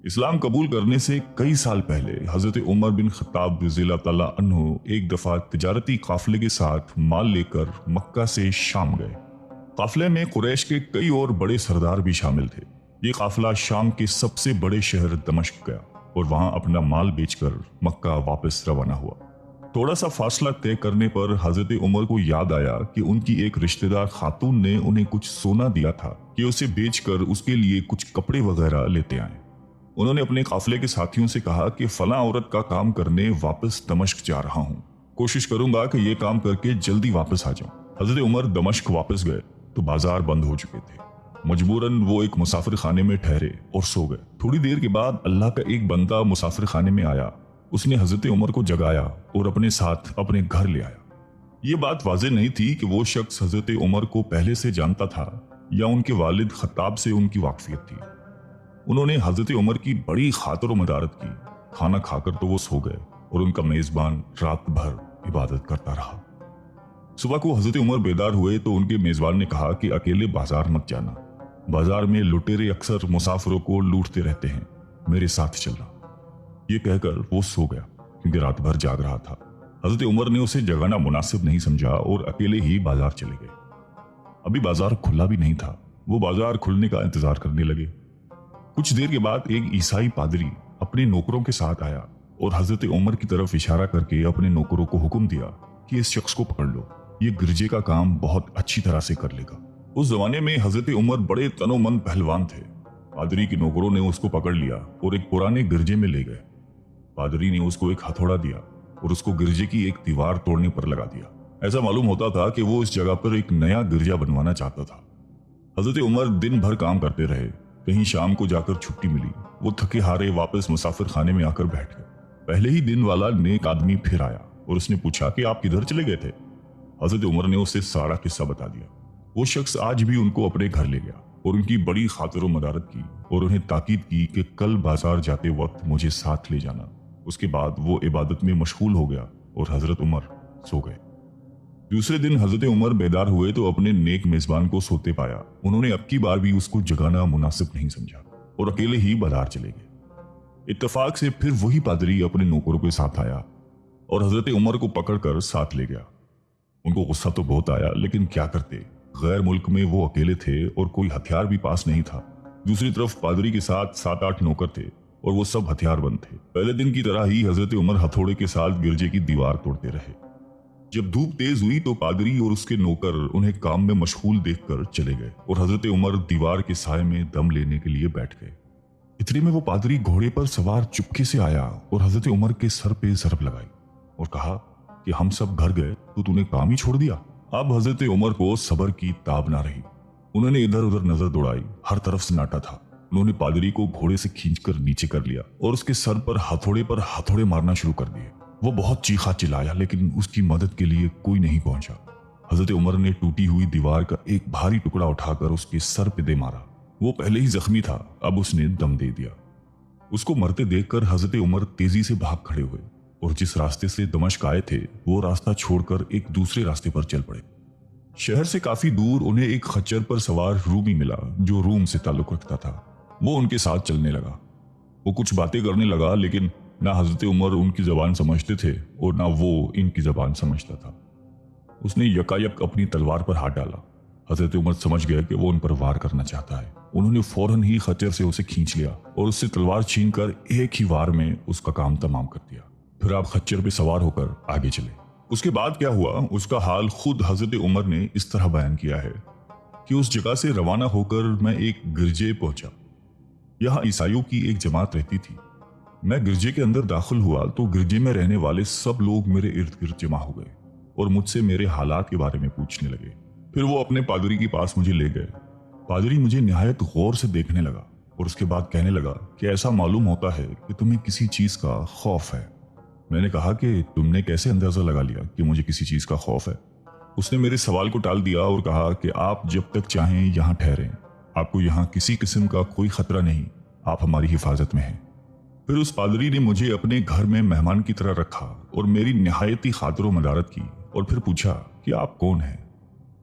اسلام قبول کرنے سے کئی سال پہلے حضرت عمر بن خطاب رضی اللہ تعالیٰ عنہ ایک دفعہ تجارتی قافلے کے ساتھ مال لے کر مکہ سے شام گئے۔ قافلے میں قریش کے کئی اور بڑے سردار بھی شامل تھے۔ یہ قافلہ شام کے سب سے بڑے شہر دمشق گیا اور وہاں اپنا مال بیچ کر مکہ واپس روانہ ہوا۔ تھوڑا سا فاصلہ طے کرنے پر حضرت عمر کو یاد آیا کہ ان کی ایک رشتہ دار خاتون نے انہیں کچھ سونا دیا تھا کہ اسے بیچ کر اس کے لیے کچھ کپڑے وغیرہ لیتے آئیں۔ انہوں نے اپنے قافلے کے ساتھیوں سے کہا کہ فلاں عورت کا کام کرنے واپس دمشق جا رہا ہوں، کوشش کروں گا کہ یہ کام کر کے جلدی واپس آ جاؤں۔ حضرت عمر دمشق واپس گئے تو بازار بند ہو چکے تھے۔ مجبوراً وہ ایک مسافر خانے میں ٹھہرے اور سو گئے۔ تھوڑی دیر کے بعد اللہ کا ایک بندہ مسافر خانے میں آیا۔ اس نے حضرت عمر کو جگایا اور اپنے ساتھ اپنے گھر لے آیا۔ یہ بات واضح نہیں تھی کہ وہ شخص حضرت عمر کو پہلے سے جانتا تھا یا ان کے والد خطاب سے ان کی واقفیت تھی۔ انہوں نے حضرت عمر کی بڑی خاطر و مدارت کی۔ کھانا کھا کر تو وہ سو گئے اور ان کا میزبان رات بھر عبادت کرتا رہا۔ صبح کو حضرت عمر بیدار ہوئے تو ان کے میزبان نے کہا کہ اکیلے بازار مت جانا، بازار میں لٹیرے اکثر مسافروں کو لوٹتے رہتے ہیں، میرے ساتھ چلنا۔ یہ کہہ کر وہ سو گیا کیونکہ رات بھر جاگ رہا تھا۔ حضرت عمر نے اسے جگانا مناسب نہیں سمجھا اور اکیلے ہی بازار چلے گئے۔ ابھی بازار کھلا بھی نہیں تھا، وہ بازار کھلنے کا انتظار کرنے لگے۔ کچھ دیر کے بعد ایک عیسائی پادری اپنے نوکروں کے ساتھ آیا اور حضرت عمر کی طرف اشارہ کر کے اپنے نوکروں کو حکم دیا کہ اس شخص کو پکڑ لو، یہ گرجے کا کام بہت اچھی طرح سے کر لے گا۔ اس زمانے میں حضرت عمر بڑے تن و من پہلوان تھے۔ پادری کے نوکروں نے اس کو پکڑ لیا اور ایک پرانے گرجے میں لے گئے۔ پادری نے اس کو ایک ہتھوڑا دیا اور اس کو گرجے کی ایک دیوار توڑنے پر لگا دیا۔ ایسا معلوم ہوتا تھا کہ وہ اس جگہ پر ایک نیا گرجا بنوانا چاہتا تھا۔ حضرت عمر دن بھر کام کرتے رہے۔ کہیں شام کو جا کر چھٹی ملی، وہ تھکے ہارے واپس مسافر خانے میں آ کر بیٹھ گئے۔ پہلے ہی دن والا نیک آدمی پھر آیا اور اس نے پوچھا کہ آپ کدھر چلے گئے تھے؟ حضرت عمر نے اسے سارا قصہ بتا دیا۔ وہ شخص آج بھی ان کو اپنے گھر لے گیا اور ان کی بڑی خاطر و مدارت کی اور انہیں تاکید کی کہ کل بازار جاتے وقت مجھے ساتھ لے جانا۔ اس کے بعد وہ عبادت میں مشغول ہو گیا اور حضرت عمر سو گئے۔ دوسرے دن حضرت عمر بیدار ہوئے تو اپنے نیک میزبان کو سوتے پایا۔ انہوں نے اب کی بار بھی اس کو جگانا مناسب نہیں سمجھا اور اکیلے ہی بازار چلے گئے۔ اتفاق سے پھر وہی پادری اپنے نوکروں کے ساتھ آیا اور حضرت عمر کو پکڑ کر ساتھ لے گیا۔ ان کو غصہ تو بہت آیا، لیکن کیا کرتے، غیر ملک میں وہ اکیلے تھے اور کوئی ہتھیار بھی پاس نہیں تھا۔ دوسری طرف پادری کے ساتھ 7-8 نوکر تھے اور وہ سب ہتھیار بند تھے۔ پہلے دن کی طرح ہی حضرت عمر ہتھوڑے کے ساتھ گرجے کی دیوار توڑتے رہے۔ جب دھوپ تیز ہوئی تو پادری اور اس کے نوکر انہیں کام میں مشغول دیکھ کر چلے گئے اور حضرت عمر دیوار کے سائے میں دم لینے کے لیے بیٹھ گئے۔ اتنے میں وہ پادری گھوڑے پر سوار چپکے سے آیا اور حضرت عمر کے سر پہ ضرب لگائی اور کہا کہ ہم سب گھر گئے تو نے کام ہی چھوڑ دیا۔ اب حضرت عمر کو صبر کی تاب نہ رہی۔ انہوں نے ادھر ادھر نظر دوڑائی، ہر طرف سناٹا تھا۔ انہوں نے پادری کو گھوڑے سے کھینچ کر نیچے کر لیا اور اس کے سر پر ہتھوڑے مارنا شروع کر دیے۔ وہ بہت چیخا چلایا لیکن اس کی مدد کے لیے کوئی نہیں پہنچا۔ حضرت عمر نے ٹوٹی ہوئی دیوار کا ایک بھاری ٹکڑا اٹھا کر اس کے سر پہ دے مارا۔ وہ پہلے ہی زخمی تھا، اب اس نے دم دے دیا۔ اس کو مرتے دیکھ کر حضرت عمر تیزی سے بھاگ کھڑے ہوئے اور جس راستے سے دمشق آئے تھے وہ راستہ چھوڑ کر ایک دوسرے راستے پر چل پڑے۔ شہر سے کافی دور انہیں ایک خچر پر سوار رومی ملا جو روم سے تعلق رکھتا تھا۔ وہ ان کے ساتھ چلنے لگا۔ وہ کچھ باتیں کرنے لگا لیکن نہ حضرت عمر ان کی زبان سمجھتے تھے اور نہ وہ ان کی زبان سمجھتا تھا۔ اس نے یکایک اپنی تلوار پر ہاتھ ڈالا۔ حضرت عمر سمجھ گئے کہ وہ ان پر وار کرنا چاہتا ہے۔ انہوں نے فوراً ہی خچر سے اسے کھینچ لیا اور اس سے تلوار چھین کر ایک ہی وار میں اس کا کام تمام کر دیا۔ پھر آپ خچر پہ سوار ہو کر آگے چلے۔ اس کے بعد کیا ہوا اس کا حال خود حضرت عمر نے اس طرح بیان کیا ہے کہ اس جگہ سے روانہ ہو کر میں ایک گرجے پہنچا۔ یہاں عیسائیوں کی ایک جماعت رہتی تھی۔ میں گرجے کے اندر داخل ہوا تو گرجے میں رہنے والے سب لوگ میرے ارد گرد جمع ہو گئے اور مجھ سے میرے حالات کے بارے میں پوچھنے لگے۔ پھر وہ اپنے پادری کے پاس مجھے لے گئے۔ پادری مجھے نہایت غور سے دیکھنے لگا اور اس کے بعد کہنے لگا کہ ایسا معلوم ہوتا ہے کہ تمہیں کسی چیز کا خوف ہے۔ میں نے کہا کہ تم نے کیسے اندازہ لگا لیا کہ مجھے کسی چیز کا خوف ہے؟ اس نے میرے سوال کو ٹال دیا اور کہا کہ آپ جب تک چاہیں یہاں ٹھہریں، آپ کو یہاں کسی قسم کا کوئی خطرہ نہیں، آپ ہماری حفاظت میں ہیں۔ پھر اس پادری نے مجھے اپنے گھر میں مہمان کی طرح رکھا اور میری نہایتی خاطر و مدارت کی اور پھر پوچھا کہ آپ کون ہیں؟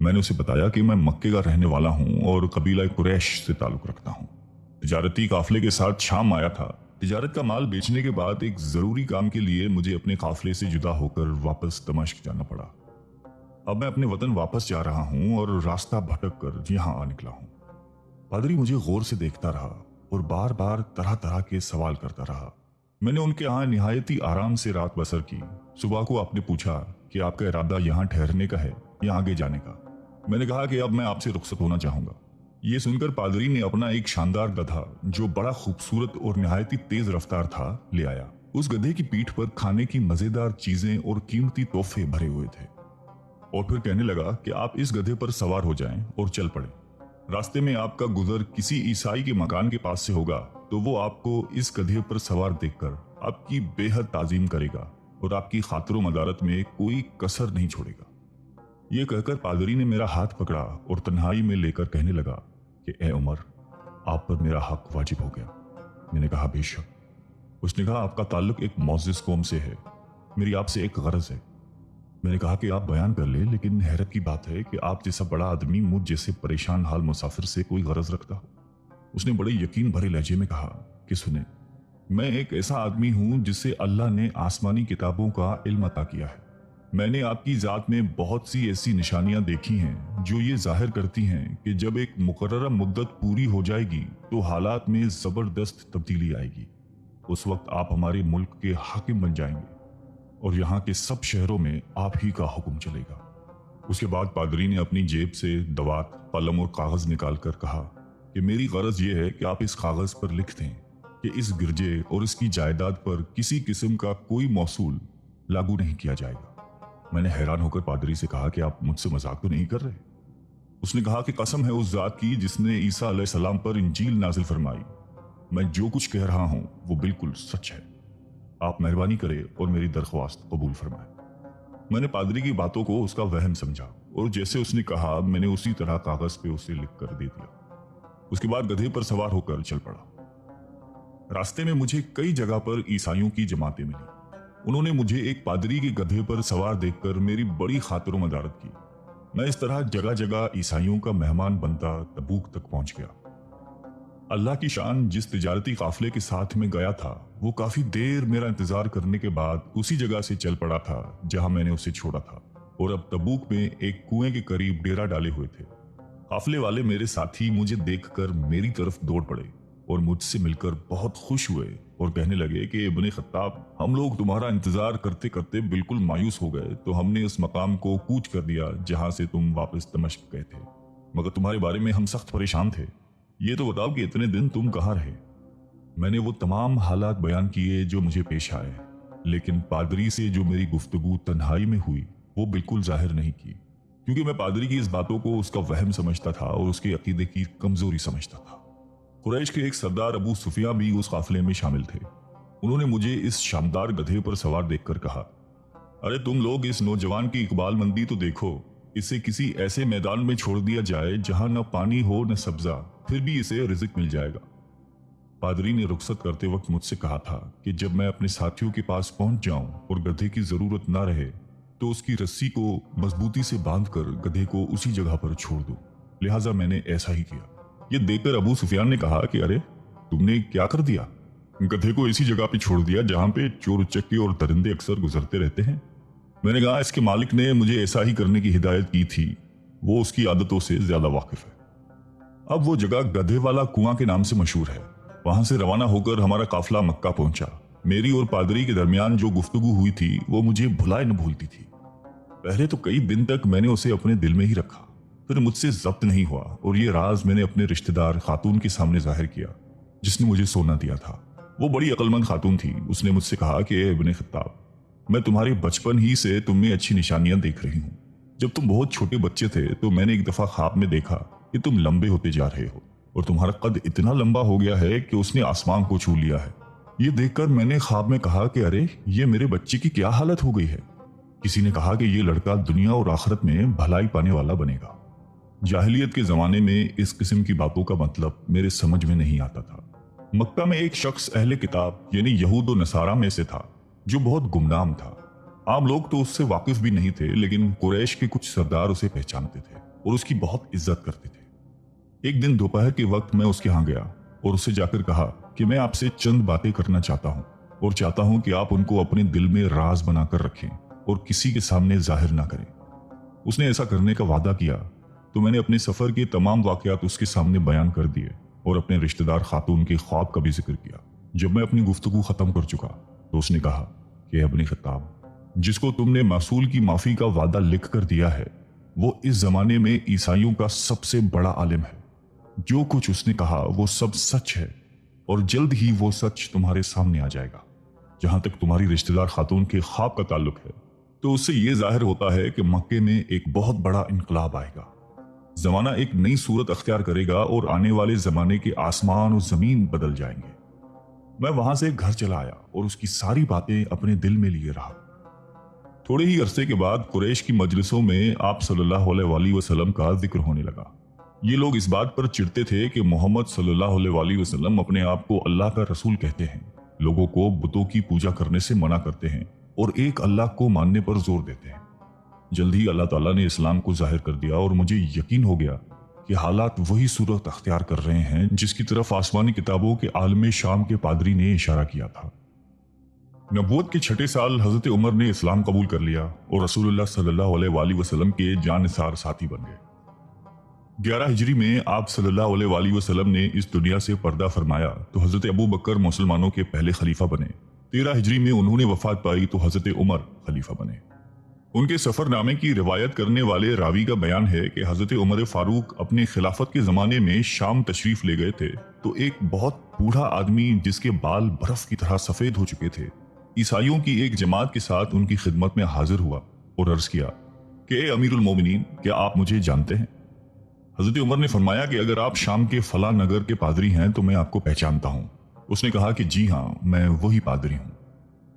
میں نے اسے بتایا کہ میں مکے کا رہنے والا ہوں اور قبیلہ قریش سے تعلق رکھتا ہوں۔ तजारती काफले के साथ शाम आया था। तिजारत का माल बेचने के बाद एक जरूरी काम के लिए मुझे अपने काफले से जुदा होकर वापस दमिश्क जाना पड़ा। अब मैं अपने वतन वापस जा रहा हूँ और रास्ता भटक कर यहाँ आ निकला हूँ। पादरी मुझे गौर से देखता रहा और बार बार तरह तरह के सवाल करता रहा। मैंने उनके यहाँ निहायत ही आराम से रात बसर की। सुबह को आपने पूछा कि आपका इरादा यहाँ ठहरने का है या आगे जाने का। मैंने कहा कि अब मैं आपसे रुखसत होना चाहूंगा। ये सुनकर पादरी ने अपना एक शानदार गधा, जो बड़ा खूबसूरत और निहायत ही तेज रफ्तार था, ले आया। उस गधे की पीठ पर खाने की मजेदार चीजें और कीमती तोहफे भरे हुए थे और फिर कहने लगा कि आप इस गधे पर सवार हो जाएं और चल पड़े। रास्ते में आपका गुजर किसी ईसाई के मकान के पास से होगा तो वो आपको इस गधे पर सवार देखकर आपकी बेहद ताजीम करेगा और आपकी खातिर मदारत में कोई कसर नहीं छोड़ेगा। ये कहकर पादरी ने मेरा हाथ पकड़ा और तन्हाई में लेकर कहने लगा कि ए उमर, आप पर मेरा हक वाजिब हो गया। मैंने कहा बेशक। उसने कहा आपका ताल्लुक एक मोअज़्ज़िज़ कौम से है, मेरी आपसे एक गरज है। मैंने कहा कि आप बयान कर ले, लेकिन हैरत की बात है कि आप जैसा बड़ा आदमी मुझ जैसे परेशान हाल मुसाफिर से कोई गरज रखता हो। उसने बड़े यकीन भरे लहजे में कहा कि सुने, मैं एक ऐसा आदमी हूं जिसे अल्लाह ने आसमानी किताबों का इल्म अता किया है। मैंने आपकी जात में बहुत सी ऐसी निशानियां देखी हैं जो ये जाहिर करती हैं कि जब एक मुकर्ररा मुद्दत पूरी हो जाएगी तो हालात में जबरदस्त तब्दीली आएगी। उस वक्त आप हमारे मुल्क के हाकिम बन जाएंगे और यहाँ के सब शहरों में आप ही का हुक्म चलेगा। उसके बाद पादरी ने अपनी जेब से दवात, कलम और कागज निकाल कर कहा कि मेरी गरज ये है कि आप इस कागज पर लिख दें कि इस गिरजे और इसकी जायदाद पर किसी किस्म का कोई मौसूल लागू नहीं किया जाएगा। मैंने हैरान होकर पादरी से कहा कि आप मुझसे मजाक तो नहीं कर रहे? उसने कहा कि कसम है उस जात की जिसने ईसा अलैहिस्सलाम पर इंजील नाजिल फरमाई, मैं जो कुछ कह रहा हूं वो बिल्कुल सच है। आप मेहरबानी करें और मेरी दरख्वास्त कबूल फरमाएं। मैंने पादरी की बातों को उसका वहम समझा और जैसे उसने कहा मैंने उसी तरह कागज पे उसे लिख कर दे दिया। उसके बाद गधे पर सवार होकर चल पड़ा। रास्ते में मुझे कई जगह पर ईसाइयों की जमातें मिली। उन्होंने मुझे एक पादरी के गधे पर सवार देखकर मेरी बड़ी खातिर मदारत की। मैं इस तरह जगह जगह ईसाइयों का मेहमान बनता तबूक तक पहुंच गया। अल्लाह की शान जिस तिजारती काफले के साथ में गया था वो काफी देर मेरा इंतजार करने के बाद उसी जगह से चल पड़ा था जहां मैंने उसे छोड़ा था और अब तबूक में एक कुएं के करीब डेरा डाले हुए थे। काफले वाले मेरे साथी मुझे देखकर मेरी तरफ दौड़ पड़े और मुझसे मिलकर बहुत खुश हुए और कहने लगे कि इब्ने खत्ताब, हम लोग तुम्हारा इंतजार करते करते बिल्कुल मायूस हो गए तो हमने उस मकाम को कूच कर दिया जहां से तुम वापस दमिश्क गए थे, मगर तुम्हारे बारे में हम सख्त परेशान थे। ये तो बताओ कि इतने दिन तुम कहाँ रहे? मैंने वो तमाम हालात बयान किए जो मुझे पेश आए, लेकिन पादरी से जो मेरी गुफ्तगू तन्हाई में हुई वो बिल्कुल जाहिर नहीं की, क्योंकि मैं पादरी की इस बातों को उसका वहम समझता था और उसके अकीदे की कमजोरी समझता था। कुरैश के एक सरदार अबू सुफियान भी उस काफिले में शामिल थे। उन्होंने मुझे इस शानदार गधे पर सवार देखकर कहा, अरे तुम लोग इस नौजवान की इकबाल मंदी तो देखो, इसे किसी ऐसे मैदान में छोड़ दिया जाए जहां न पानी हो न सब्जा, फिर भी इसे रिज़्क मिल जाएगा। पादरी ने रुखसत करते वक्त मुझसे कहा था कि जब मैं अपने साथियों के पास पहुंच जाऊं और गधे की जरूरत ना रहे तो उसकी रस्सी को मजबूती से बांधकर गधे को उसी जगह पर छोड़ दूं। लिहाजा मैंने ऐसा ही किया। ये देखकर अबू सुफियान ने कहा कि अरे तुमने क्या कर दिया? गधे को इसी जगह पे छोड़ दिया जहां पे चोर उचक्के और दरिंदे अक्सर गुजरते रहते हैं। मैंने कहा इसके मालिक ने मुझे ऐसा ही करने की हिदायत की थी, वो उसकी आदतों से ज्यादा वाकिफ है। अब वो जगह गधे वाला कुआं के नाम से मशहूर है। वहां से रवाना होकर हमारा काफिला मक्का पहुंचा। मेरी और पादरी के दरमियान जो गुफ्तगू हुई थी वो मुझे भुलाए न भूलती थी। पहले तो कई दिन तक मैंने उसे अपने दिल में ही रखा, फिर मुझसे जब्त नहीं हुआ और ये राज मैंने अपने रिश्तेदार खातून के सामने जाहिर किया जिसने मुझे सोना दिया था। वो बड़ी अक्लमंद खातून थी। उसने मुझसे कहा कि ए इब्ने खत्ताब, मैं तुम्हारे बचपन ही से तुम में अच्छी निशानियां देख रही हूँ। जब तुम बहुत छोटे बच्चे थे तो मैंने एक दफा ख्वाब में देखा कि तुम लंबे होते जा रहे हो और तुम्हारा कद इतना लंबा हो गया है कि उसने आसमान को छू लिया है। ये देखकर मैंने ख्वाब में कहा कि अरे ये मेरे बच्चे की क्या हालत हो गई है। किसी ने कहा कि ये लड़का दुनिया और आखिरत में भलाई पाने वाला बनेगा। जाहिलियत के जमाने में इस किस्म की बातों का मतलब मेरे समझ में नहीं आता था। मक्का में एक शख्स अहले किताब यानी यहूद और नसारा में से था जो बहुत गुमनाम था। आम लोग तो उससे वाकिफ भी नहीं थे, लेकिन कुरैश के कुछ सरदार उसे पहचानते थे और उसकी बहुत इज्जत करते थे। एक दिन दोपहर के वक्त मैं उसके यहाँ गया। और उससे जाकर कहा कि मैं आपसे चंद बातें करना चाहता हूँ और चाहता हूँ कि आप उनको अपने दिल में राज बनाकर रखें और किसी के सामने जाहिर ना करें। उसने ऐसा करने का वादा किया तो मैंने अपने सफर के तमाम वाकयात उसके सामने बयान कर दिए और अपने रिश्तेदार खातून के ख्वाब का भी जिक्र किया। जब मैं अपनी गुफ्तगू खत्म कर चुका तो उसने कहा कि इब्न खत्ताब, जिसको तुमने मासूल की माफी का वादा लिख कर दिया है वो इस जमाने में ईसाइयों का सबसे बड़ा आलिम है। जो कुछ उसने कहा वो सब सच है और जल्द ही वो सच तुम्हारे सामने आ जाएगा। जहां तक तुम्हारी रिश्तेदार खातून के ख्वाब का ताल्लुक है तो उससे यह जाहिर होता है कि मक्के में एक बहुत बड़ा इनकलाब आएगा। जमाना एक नई सूरत अख्तियार करेगा और आने वाले जमाने के आसमान और जमीन बदल जाएंगे। मैं वहां से घर चला आया और उसकी सारी बातें अपने दिल में लिए रहा। थोड़े ही अरसे के बाद कुरैश की मजलिसों में आप सल्लल्लाहु अलैहि वसल्लम का जिक्र होने लगा। ये लोग इस बात पर चिढ़ते थे कि मोहम्मद सल्लल्लाहु अलैहि वसल्लम अपने आप को अल्लाह का रसूल कहते हैं, लोगों को बुतों की पूजा करने से मना करते हैं और एक अल्लाह को मानने पर जोर देते हैं। जल्द ही अल्लाह ताला ने इस्लाम को जाहिर कर दिया और मुझे यकीन हो गया कि हालात वही सूरत अख्तियार कर रहे हैं जिसकी तरफ आसमानी किताबों के आलम शाम के पादरी ने इशारा किया था। नबूवत के 6ठे साल हजरत उमर ने इस्लाम कबूल कर लिया और रसूलुल्लाह सल्लल्लाहु अलैहि वसल्लम के जानिसार साथी बन गए। 11 हिजरी में आप सल्लल्लाहु अलैहि वसल्लम ने इस दुनिया से पर्दा फरमाया तो हजरत अबू बकर मुसलमानों के पहले खलीफा बने। 13 हिजरी में उन्होंने वफात पाई तो हजरत उमर खलीफा बने। उनके सफरनामे की रिवायत करने वाले रावी का बयान है कि हजरत उमर फारूक अपने खिलाफत के जमाने में शाम तशरीफ ले गए थे तो एक बहुत बूढ़ा आदमी जिसके बाल बर्फ की तरह सफेद हो चुके थे ईसाइयों की एक जमात के साथ उनकी खिदमत में हाजिर हुआ और अर्ज किया कि अमीरुल मोमिनीन, क्या आप मुझे जानते हैं? हजरत उमर ने फरमाया कि अगर आप शाम के फला नगर के पादरी हैं तो मैं आपको पहचानता हूं। उसने कहा कि जी हाँ, मैं वही पादरी हूं।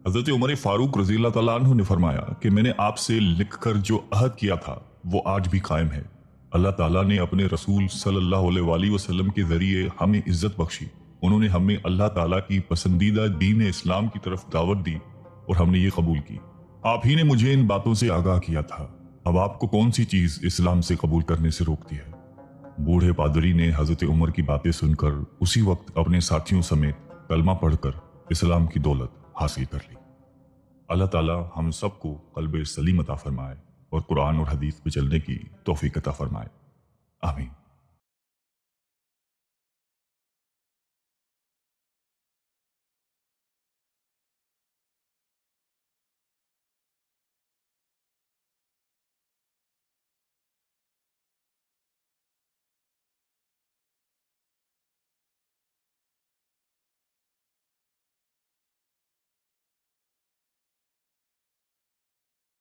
हजरत उमर फारूक रज़ी अल्लाह तआला अन्हु ने फरमाया कि मैंने आपसे लिखकर जो अहद किया था वो आज भी कायम है। अल्लाह ताला ने अपने रसूल सल्लल्लाहु अलैहि वसल्लम के जरिए हमें इज्जत बख्शी। उन्होंने हमें अल्लाह ताला की पसंदीदा दीन इस्लाम की तरफ दावत दी और हमने ये कबूल की। आप ही ने मुझे इन बातों से आगाह किया था। अब आपको कौन सी चीज इस्लाम से कबूल करने से रोकती है? बूढ़े पादरी ने हजरत उमर की बातें सुनकर उसी वक्त अपने साथियों समेत कलमा पढ़कर इस्लाम की दौलत हासिल कर ली। अल्लाह ताला हम सबको क़ल्ब सलीम अता फरमाए और कुरान और हदीस पे चलने की तौफीक अता फरमाए। आमीन।